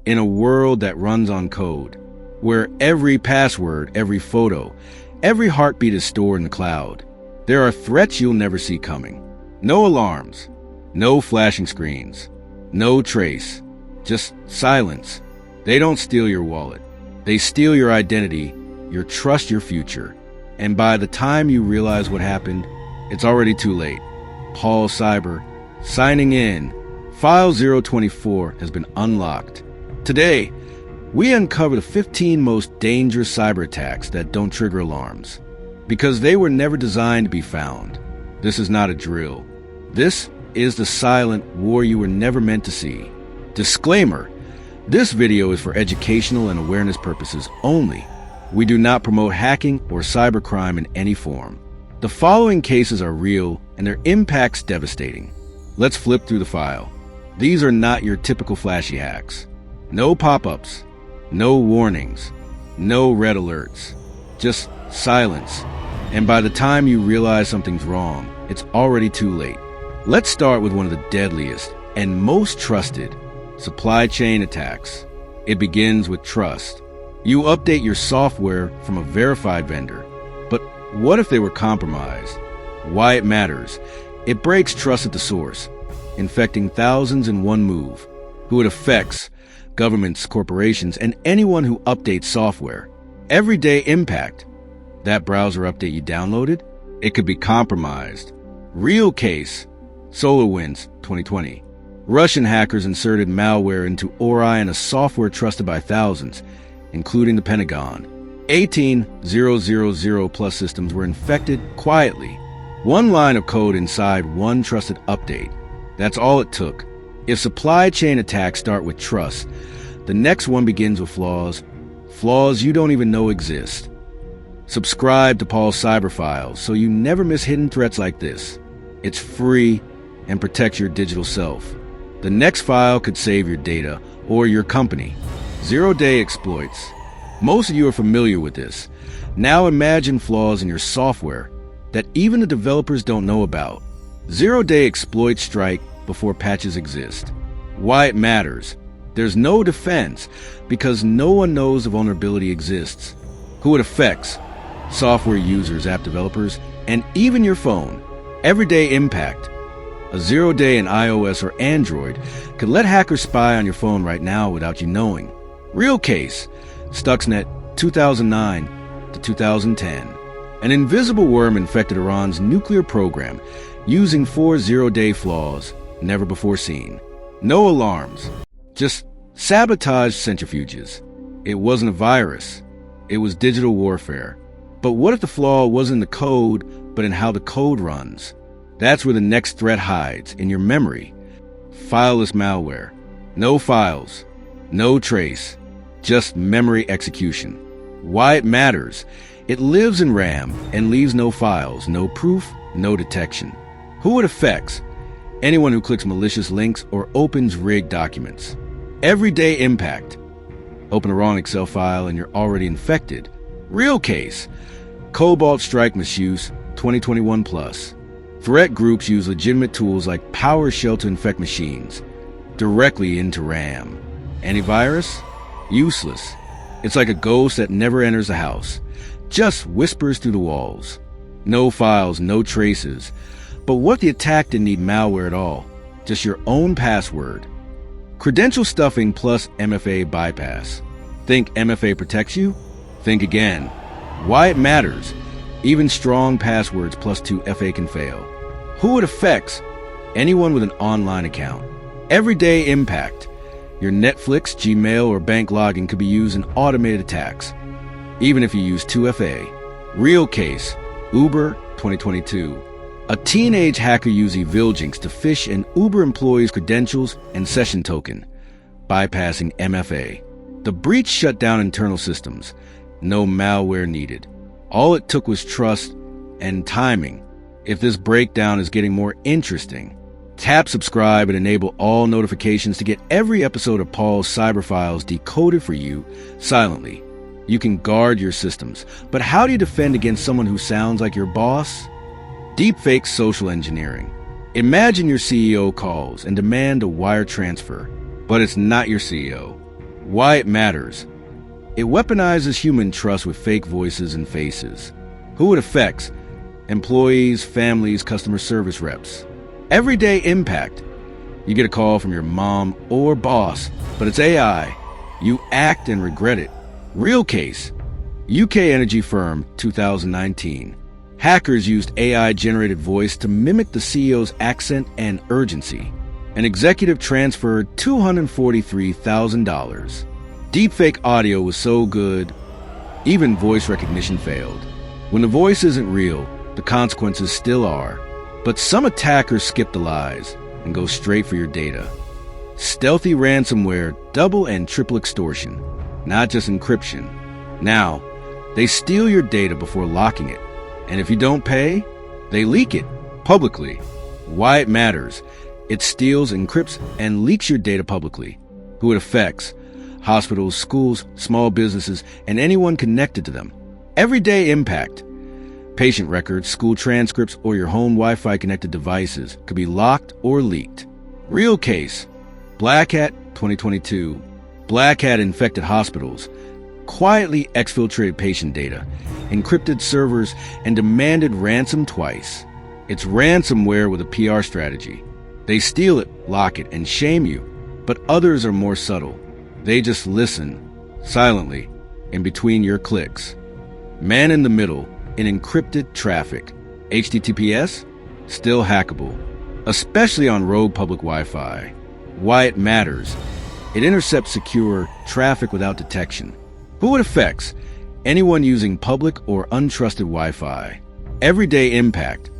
In a world that runs on code, where every password, every photo, every heartbeat is stored in the cloud, there are threats you'll never see coming. No alarms, no flashing screens, no trace, just silence. They don't steal your wallet. They steal your identity, your trust, your future. And by the time you realize what happened, it's already too late. Paul Cyber, signing in. File 024 has been unlocked. Today, we uncover the 15 most dangerous cyber attacks that don't trigger alarms, because they were never designed to be found. This is not a drill. This is the silent war you were never meant to see. Disclaimer: this video is for educational and awareness purposes only. We do not promote hacking or cybercrime in any form. The following cases are real and their impact's devastating. Let's flip through the file. These are not your typical flashy hacks. No pop-ups, no warnings, no red alerts, just silence. And by the time you realize something's wrong, it's already too late. Let's start with one of the deadliest and most trusted supply chain attacks. It begins with trust. You update your software from a verified vendor, but what if they were compromised? Why it matters. It breaks trust at the source, infecting thousands in one move. Who it affects: governments, corporations, and anyone who updates software. Everyday impact. That browser update you downloaded, it could be compromised. Real case: SolarWinds 2020. Russian hackers inserted malware into Orion, a software trusted by thousands, including the Pentagon. 18,000 plus systems were infected quietly. One line of code inside one trusted update. That's all it took. If supply chain attacks start with trust, the next one begins with flaws. Flaws you don't even know exist. Subscribe to Paul's Cyber Files so you never miss hidden threats like this. It's free and protects your digital self. The next file could save your data or your company. Zero-day exploits. Most of you are familiar with this. Now imagine flaws in your software that even the developers don't know about. Zero-day exploits strike before patches exist. Why it matters. There's no defense because no one knows the vulnerability exists. Who it affects: software users, app developers, and even your phone. Everyday impact. A zero-day in iOS or Android could let hackers spy on your phone right now without you knowing. Real case: Stuxnet 2009 to 2010. An invisible worm infected Iran's nuclear program using 4 zero-day flaws never before seen. No alarms, just sabotaged centrifuges. It wasn't a virus, it was digital warfare. But what if the flaw wasn't in the code, but in how the code runs? That's where the next threat hides, in your memory. Fileless malware. No files, no trace, just memory execution. Why it matters. It lives in RAM and leaves no files, no proof, no detection. Who it affects: anyone who clicks malicious links or opens rigged documents. Everyday impact. Open the wrong Excel file and you're already infected. Real case: Cobalt Strike misuse 2021 plus. Threat groups use legitimate tools like PowerShell to infect machines directly into RAM. Antivirus? Useless. It's like a ghost that never enters the house, just whispers through the walls. No files, no traces. But what if the attack didn't need malware at all? Just your own password. Credential stuffing plus MFA bypass. Think MFA protects you? Think again. Why it matters. Even strong passwords plus 2FA can fail. Who it affects: anyone with an online account. Everyday impact. Your Netflix, Gmail, or bank login could be used in automated attacks, even if you use 2FA. Real case: Uber 2022. A teenage hacker used Eviljinx to phish an Uber employee's credentials and session token, bypassing MFA. The breach shut down internal systems. No malware needed. All it took was trust and timing. If this breakdown is getting more interesting, tap subscribe and enable all notifications to get every episode of Paul's Cyber Files decoded for you silently. You can guard your systems, but how do you defend against someone who sounds like your boss? Deepfake social engineering. Imagine your CEO calls and demand a wire transfer, but it's not your CEO. Why it matters. It weaponizes human trust with fake voices and faces. Who it affects? Employees, families, customer service reps. Everyday impact. You get a call from your mom or boss, but it's AI. You act and regret it. Real case. UK energy firm, 2019. Hackers used AI-generated voice to mimic the CEO's accent and urgency. An executive transferred $243,000. Deepfake audio was so good, even voice recognition failed. When the voice isn't real, the consequences still are. But some attackers skip the lies and go straight for your data. Stealthy ransomware, double and triple extortion, not just encryption. Now, they steal your data before locking it. And if you don't pay, they leak it publicly. Why it matters. It steals, encrypts, and leaks your data publicly. Who it affects. Hospitals, schools, small businesses, and anyone connected to them. Everyday impact. Patient records, school transcripts, or your home Wi-Fi connected devices could be locked or leaked. Real case. Black Hat 2022. Black Hat infected hospitals, quietly exfiltrated patient data, encrypted servers, and demanded ransom twice. It's ransomware with a PR strategy. They steal it, lock it, and shame you. But others are more subtle. They just listen, silently, in between your clicks. Man in the middle, in encrypted traffic. HTTPS? Still hackable, especially on rogue public Wi-Fi. Why it matters. It intercepts secure traffic without detection. Who it affects? Anyone using public or untrusted Wi-Fi. Everyday impact.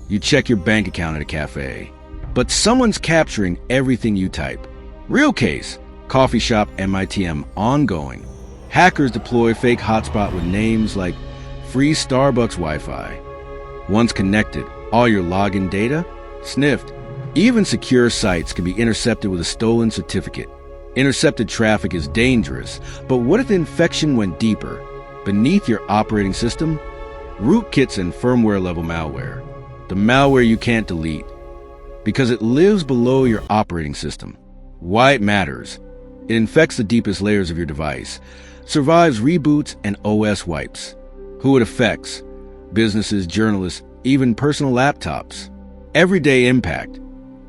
You check your bank account at a cafe, but someone's capturing everything you type. Real case. Coffee shop MITM ongoing. Hackers deploy fake hotspot with names like free Starbucks Wi-Fi. Once connected, all your login data sniffed. Even secure sites can be intercepted with a stolen certificate. Intercepted traffic is dangerous, but what if the infection went deeper? Beneath your operating system? Rootkits and firmware-level malware. The malware you can't delete, because it lives below your operating system. Why it matters. It infects the deepest layers of your device, survives reboots and OS wipes. Who it affects? Businesses, journalists, even personal laptops. Everyday impact.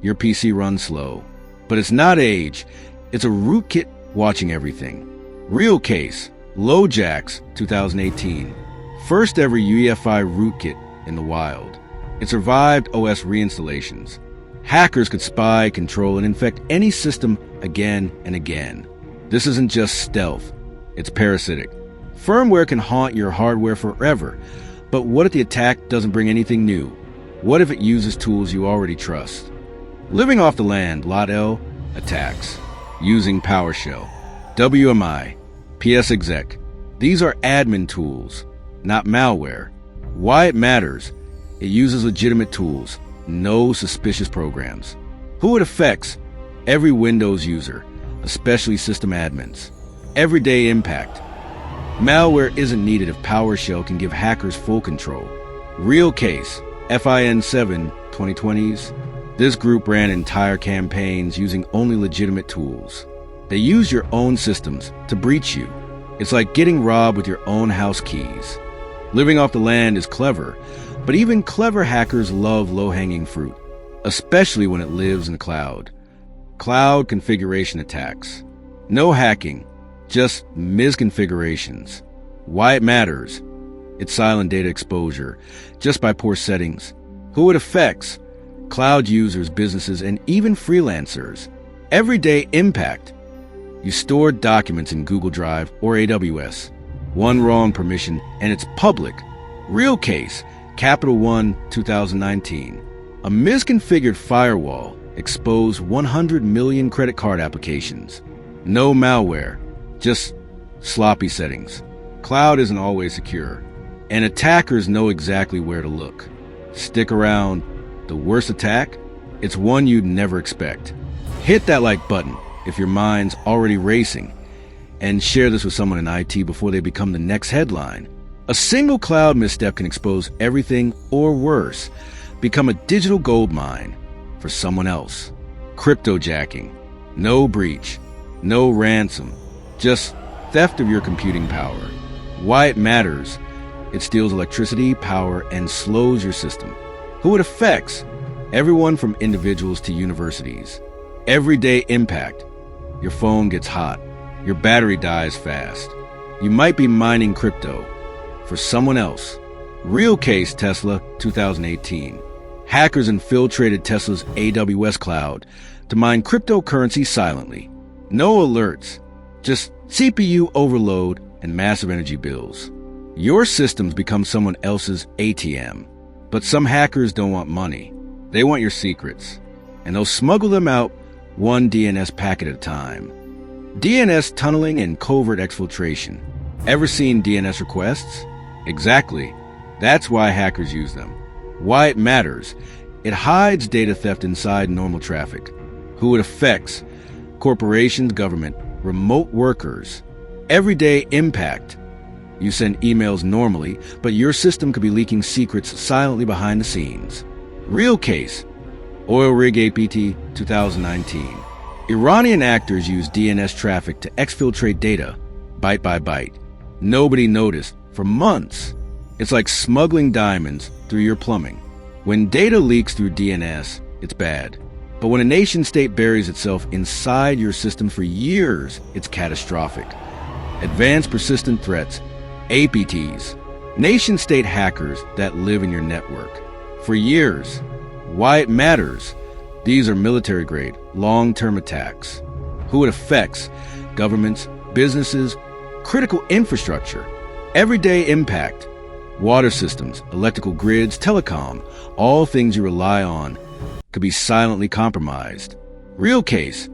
Your PC runs slow. But it's not age. It's a rootkit watching everything. Real case. LoJax 2018. First ever UEFI rootkit in the wild. It survived OS reinstallations. Hackers could spy, control, and infect any system again and again. This isn't just stealth. It's parasitic. Firmware can haunt your hardware forever. But what if the attack doesn't bring anything new? What if it uses tools you already trust? Living off the land, Lot L, attacks. Using PowerShell. WMI. PS exec. These are admin tools, not malware. Why it matters. It uses legitimate tools. No suspicious programs. Who it affects? Every Windows user, especially system admins. Everyday impact. Malware isn't needed if PowerShell can give hackers full control. Real case. FIN7 2020s. This group ran entire campaigns using only legitimate tools. They use your own systems to breach you. It's like getting robbed with your own house keys. Living off the land is clever, but even clever hackers love low-hanging fruit, especially when it lives in the cloud. Cloud configuration attacks. No hacking, just misconfigurations. Why it matters. It's silent data exposure, just by poor settings. Who it affects. Cloud users, businesses, and even freelancers. Everyday impact. You store documents in Google Drive or AWS. One wrong permission, and it's public. Real case. Capital One 2019. A misconfigured firewall exposed 100 million credit card applications. No malware, just sloppy settings. Cloud isn't always secure, and attackers know exactly where to look. Stick around. The worst attack? It's one you'd never expect. Hit that like button if your mind's already racing, and share this with someone in IT before they become the next headline. A single cloud misstep can expose everything, or worse, become a digital gold mine for someone else. Cryptojacking. No breach. No ransom. just theft of your computing power. Why it matters: it steals electricity, power, and slows your system. Who it affects: everyone from individuals to universities. Everyday impact: your phone gets hot, your battery dies fast. You might be mining crypto for someone else. Real case: Tesla, 2018. Hackers infiltrated Tesla's AWS cloud to mine cryptocurrency silently. No alerts, just CPU overload and massive energy bills. Your systems become someone else's ATM. But some hackers don't want money. They want your secrets, and they'll smuggle them out one DNS packet at a time. DNS tunneling and covert exfiltration. Ever seen DNS requests? Exactly. That's why hackers use them. Why it matters: it hides data theft inside normal traffic. Who it affects: corporations, government, remote workers. Everyday impact: you send emails normally, but your system could be leaking secrets silently behind the scenes. Real case: oil rig APT, 2019. Iranian actors use DNS traffic to exfiltrate data, byte by byte. Nobody noticed for months. It's like smuggling diamonds through your plumbing. When data leaks through DNS, it's bad. But when a nation-state buries itself inside your system for years, it's catastrophic. Advanced persistent threats, APTs. Nation-state hackers that live in your network for years. Why it matters: these are military-grade, long-term attacks. Who it affects: governments, businesses, critical infrastructure. Everyday impact: water systems, electrical grids, telecom, all things you rely on could be silently compromised. Real case: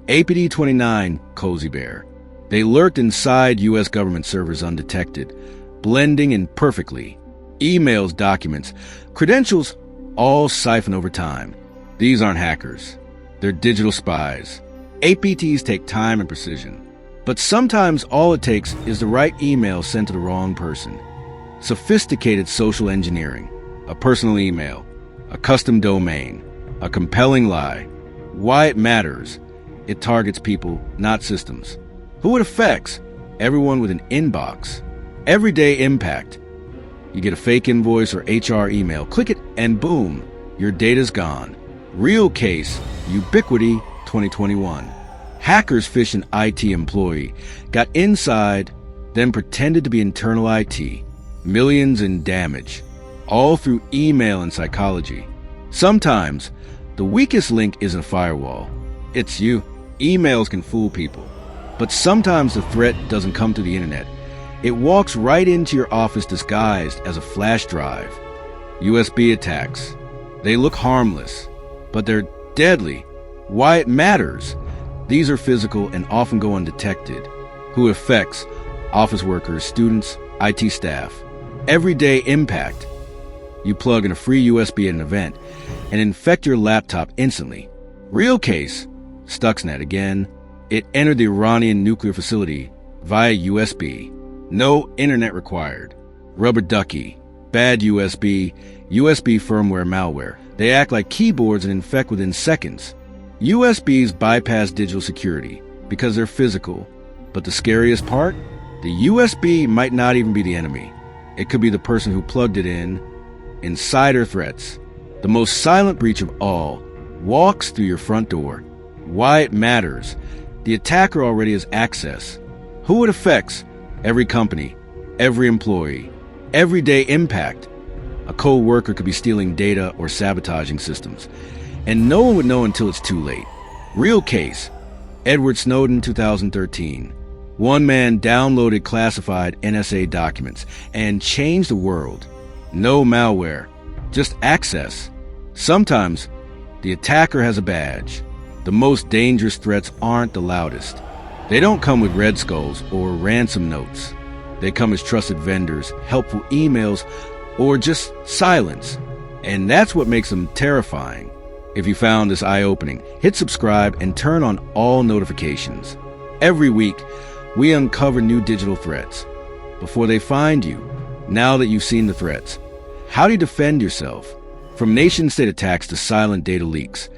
APT-29 Cozy Bear. They lurked inside U.S. government servers undetected, blending in perfectly. Emails, documents, credentials, all siphoned over time. These aren't hackers. They're digital spies. APTs take time and precision. But sometimes all it takes is the right email sent to the wrong person. Sophisticated social engineering. A personal email. A custom domain. A compelling lie. Why it matters: it targets people, not systems. Who it affects: everyone with an inbox. Everyday impact: you get a fake invoice or HR email, click it, and boom, your data's gone. Real case: Ubiquity, 2021. Hackers phished an IT employee, got inside, then pretended to be internal IT. Millions in damage, all through email and psychology. Sometimes, the weakest link isn't a firewall. It's you. Emails can fool people. But sometimes the threat doesn't come through the internet. It walks right into your office disguised as a flash drive. USB attacks. They look harmless, but they're deadly. Why it matters: these are physical and often go undetected. Who it affects: office workers, students, IT staff. Everyday impact: you plug in a free USB at an event and infect your laptop instantly. Real case: Stuxnet again. It entered the Iranian nuclear facility via USB. No internet required. Rubber ducky. Bad USB firmware malware. They act like keyboards and infect within seconds. USBs bypass digital security because they're physical. But the scariest part? The USB might not even be the enemy. It could be the person who plugged it in. Insider threats. The most silent breach of all walks through your front door. Why it matters: the attacker already has access. Who it affects: every company, every employee. Everyday impact: a co-worker could be stealing data or sabotaging systems, and no one would know until it's too late. Real case: Edward Snowden, 2013. One man downloaded classified NSA documents and changed the world. No malware, just access. Sometimes the attacker has a badge. The most dangerous threats aren't the loudest. They don't come with red skulls or ransom notes. They come as trusted vendors, helpful emails, or just silence. And that's what makes them terrifying. If you found this eye-opening, hit subscribe and turn on all notifications. Every week, we uncover new digital threats. Before they find you, now that you've seen the threats, how do you defend yourself? From nation-state attacks to silent data leaks,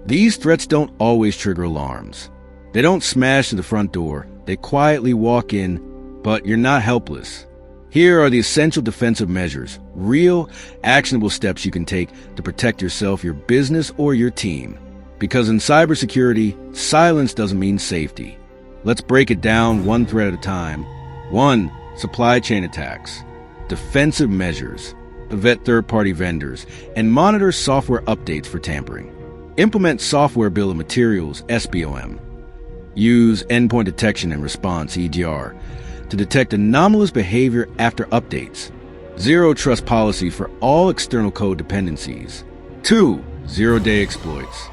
these threats don't always trigger alarms. They don't smash to the front door, They quietly walk in, but you're not helpless. Here are the essential defensive measures, real, actionable steps you can take to protect yourself, your business, or your team. Because in cybersecurity, silence doesn't mean safety. Let's break it down one thread at a time. 1. Supply chain attacks. Defensive measures. Vet third-party vendors and monitor software updates for tampering. Implement software bill of materials, SBOM. Use endpoint detection and response, EDR, to detect anomalous behavior after updates. Zero trust policy for all external code dependencies. 2. Zero-day exploits.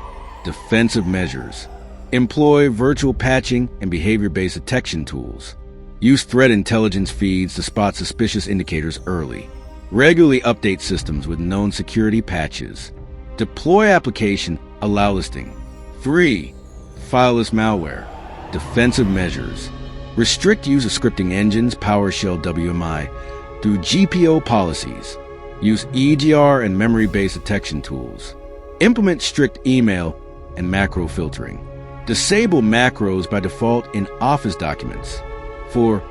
Defensive measures. Employ virtual patching and behavior-based detection tools. Use threat intelligence feeds to spot suspicious indicators early. Regularly update systems with known security patches. Deploy application, allow listing. 3. Fileless malware. Defensive measures. Restrict use of scripting engines, PowerShell, WMI, through GPO policies. Use EDR and memory-based detection tools. Implement strict email and macro filtering. Disable macros by default in Office documents. 4.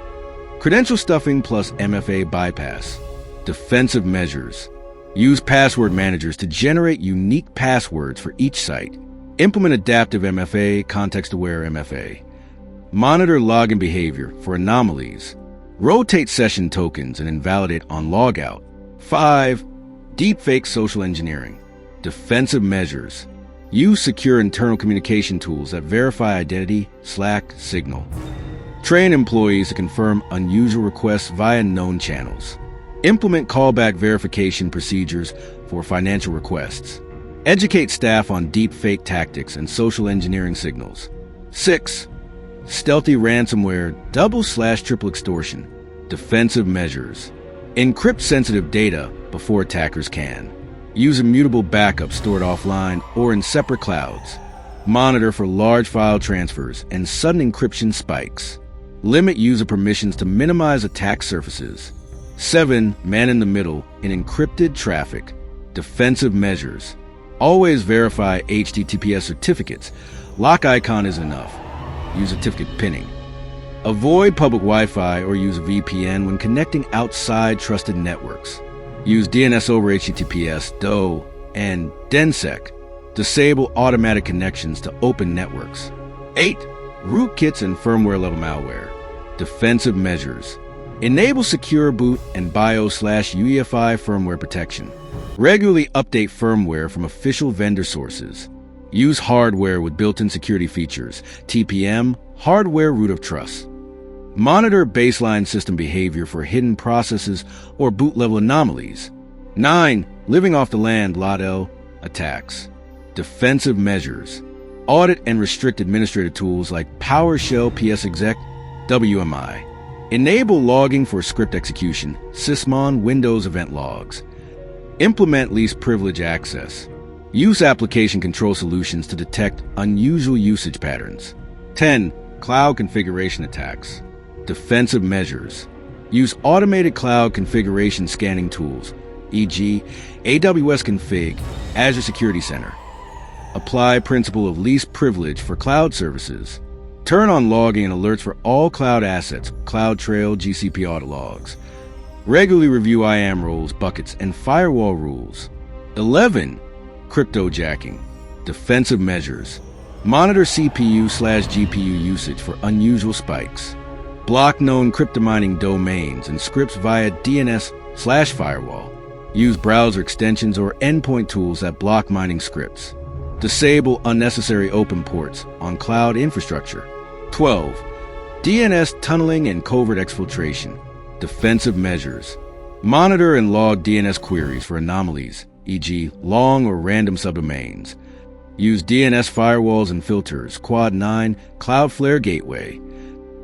Credential stuffing plus MFA bypass. Defensive measures. Use password managers to generate unique passwords for each site. Implement adaptive MFA, context-aware MFA. Monitor login behavior for anomalies. Rotate session tokens and invalidate on logout. 5. Deepfake social engineering. Defensive measures. Use secure internal communication tools that verify identity, Slack, Signal. Train employees to confirm unusual requests via known channels. Implement callback verification procedures for financial requests. Educate staff on deepfake tactics and social engineering signals. 6. Stealthy ransomware, double/triple extortion. Defensive measures. Encrypt sensitive data before attackers can. Use immutable backups stored offline or in separate clouds. Monitor for large file transfers and sudden encryption spikes. Limit user permissions to minimize attack surfaces. 7. Man in the middle in encrypted traffic. Defensive measures. Always verify HTTPS certificates. Lock icon is enough. Use certificate pinning. Avoid public Wi-Fi or use a VPN when connecting outside trusted networks. Use DNS over HTTPS, DO, and DenSec. Disable automatic connections to open networks. 8. Rootkits and firmware level malware. Defensive measures. Enable secure boot and BIOS/UEFI firmware protection. Regularly update firmware from official vendor sources. Use hardware with built-in security features, TPM, hardware root of trust. Monitor baseline system behavior for hidden processes or boot-level anomalies. 9. Living off the land, Lot L, attacks. Defensive measures. Audit and restrict administrative tools like PowerShell, PSExec, WMI. Enable logging for script execution, Sysmon, Windows event logs. Implement least privilege access. Use application control solutions to detect unusual usage patterns. 10. Cloud configuration attacks. Defensive measures. Use automated cloud configuration scanning tools, e.g., AWS Config, Azure Security Center. Apply principle of least privilege for cloud services. Turn on logging and alerts for all cloud assets, CloudTrail, GCP audit logs. Regularly review IAM roles, buckets, and firewall rules. 11. Cryptojacking. Defensive measures. Monitor CPU/GPU usage for unusual spikes. Block known cryptomining domains and scripts via DNS/firewall. Use browser extensions or endpoint tools that block mining scripts. Disable unnecessary open ports on cloud infrastructure. 12. DNS tunneling and covert exfiltration. Defensive measures. Monitor and log DNS queries for anomalies, e.g., long or random subdomains. Use DNS firewalls and filters, Quad 9, Cloudflare Gateway.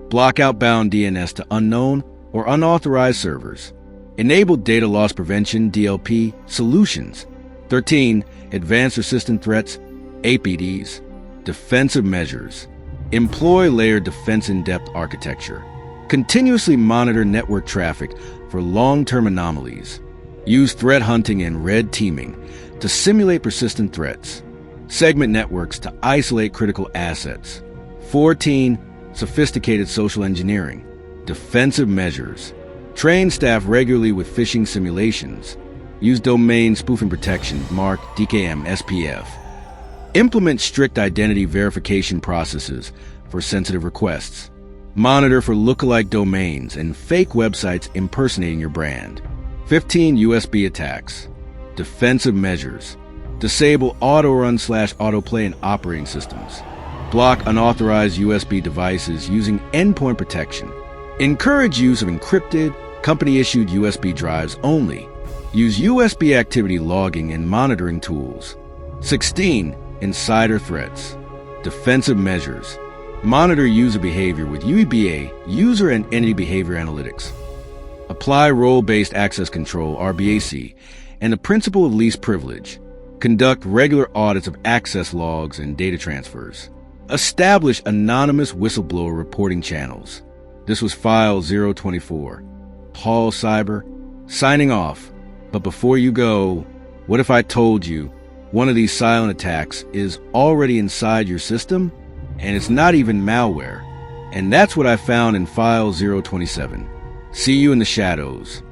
Block outbound DNS to unknown or unauthorized servers. Enable data loss prevention, DLP, solutions. 13. Advanced persistent threats, APDs. Defensive measures. Employ layered defense in-depth architecture. Continuously monitor network traffic for long-term anomalies. Use threat hunting and red teaming to simulate persistent threats. Segment networks to isolate critical assets. 14. Sophisticated social engineering. Defensive measures. Train staff regularly with phishing simulations. Use domain spoofing protection marked DKM SPF. Implement strict identity verification processes for sensitive requests. Monitor for lookalike domains and fake websites impersonating your brand. 15 USB attacks. Defensive measures. Disable auto-run/autoplay in operating systems. Block unauthorized USB devices using endpoint protection. Encourage use of encrypted, company-issued USB drives only. Use USB activity logging and monitoring tools. 16. Insider threats. Defensive measures. Monitor user behavior with UEBA, User and Entity Behavior Analytics. Apply role-based access control, RBAC, and the principle of least privilege. Conduct regular audits of access logs and data transfers. Establish anonymous whistleblower reporting channels. This was File 024. Paul Cyber, signing off. But before you go, what if I told you one of these silent attacks is already inside your system, and it's not even malware? And that's what I found in File 027. See you in the shadows.